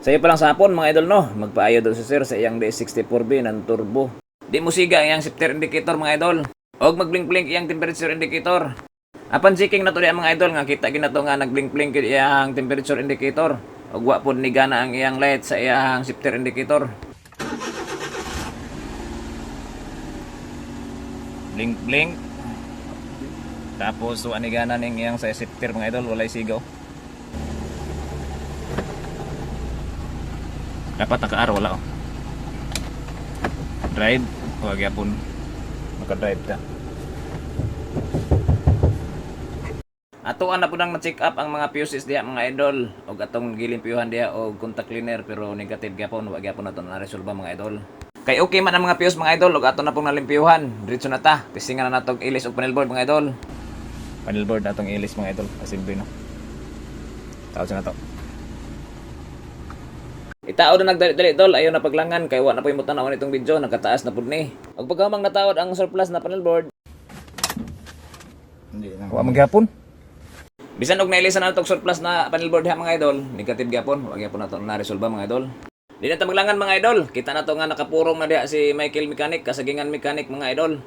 Sa'yo pa lang sa hapon mga idol no, magpaayo daw si sir sa iyang DS64B ng turbo. Di mo siga iyang shifter indicator mga idol. Og magblink-blink iyang temperature indicator. Apan checking na to diya mga idol nga kita ginato nga nagblink-blink iyang temperature indicator. Og wa pod ni gana ang iyang light sa iyang shifter indicator. Blink-blink. Tapos wa ni gana ning iyang sa shifter mga idol, walay sigaw. Dapat naka-R wala oh. Drive, wag yapon maka-drive ta. Atoan na po nang na-check up ang mga fuses diha mga idol og atong gilimpyuhan diha og contact cleaner pero negative gyapon, wag gyapon nato na resolba mga idol. Kay okay man ang mga fuse mga idol og ato na pong nalimpyuhan. Diretso na ta. Tisingan na natong ilis og panel board mga idol. Panel board natong ilis mga idol. Asimple no. Tawag na to. Itao na nagdali-dali tol, ayaw na paglangan kay wa na po yung mutanaw nitong video, nagkataas na pud ni. Og pagkamang natawad ang surplus na panel board. Hindi na. Wa magyapon. Bisan og nailisan na itong surplus na panel board ha mga idol, negative gyapon, wag gyapon nato na resolba mga idol. Di na ta maglangan mga idol. Kita na to nga nakapurong na diha si Michael Mechanic, kasagingan mechanic mga idol.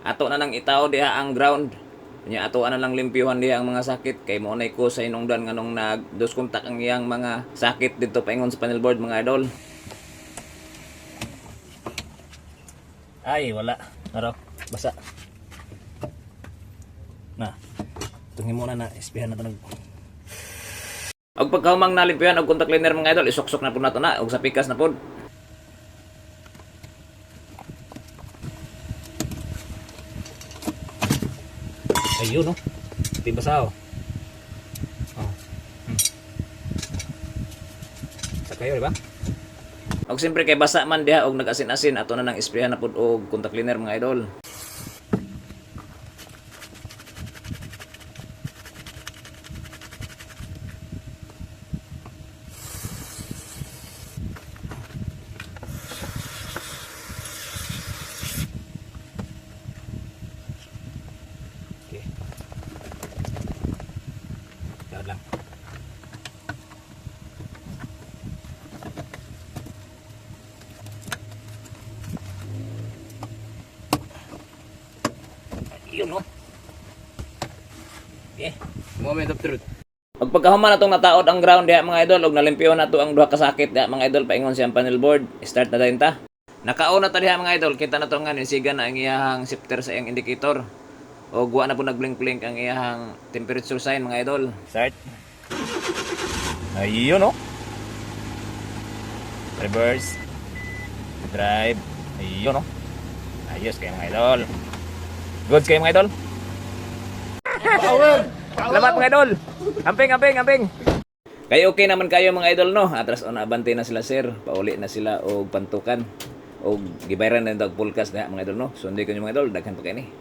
Ato na nang itao diha ang ground. Nya ato na lang limpyuhan diha ang mga sakit kay mo nay ko sa inungdan nga nung nag-dos contact ang iyang mga sakit dito paingon sa panel board mga idol. Ay wala. Naro, basa. Na. Tungin muna na ispihan na to nag. Og pagkaumang nalimpyuhan og contact cleaner mga idol, isok-sok na pud nato na og sa pikas na pud. Ayun no. Di basa oh. Oh. Sa kayo di ba? Og siyempre kay basa man diha og nag-asin-asin ato na nang isprehan na pud og contact cleaner mga idol. Lang. Yun no. Okay. Moment of truth. Pag pagkahuman na itong nataod ang ground diha mga idol og nalimpyo na to ang duha ka sakit diha mga idol paingon siyang panel board. Start na dayon ta. Nakauna ta diha mga idol, kita na to nga nisiga na ang iyang shifter sa iyang indicator. Og wa na po nagblink-blink ang iyang temperature sign mga idol. Start. Ayun no. Reverse. Drive. Ayun no. Ayos kayo mga idol. Goods kayo mga idol. Power! Salamat mga idol. Amping. Kaya okay naman kayo mga idol no. Atras on abante na sila sir. Pauli na sila og pantukan. Og gibayran na dag pulkas na mga idol no. So hindi ko mga idol daghan pa kay ni.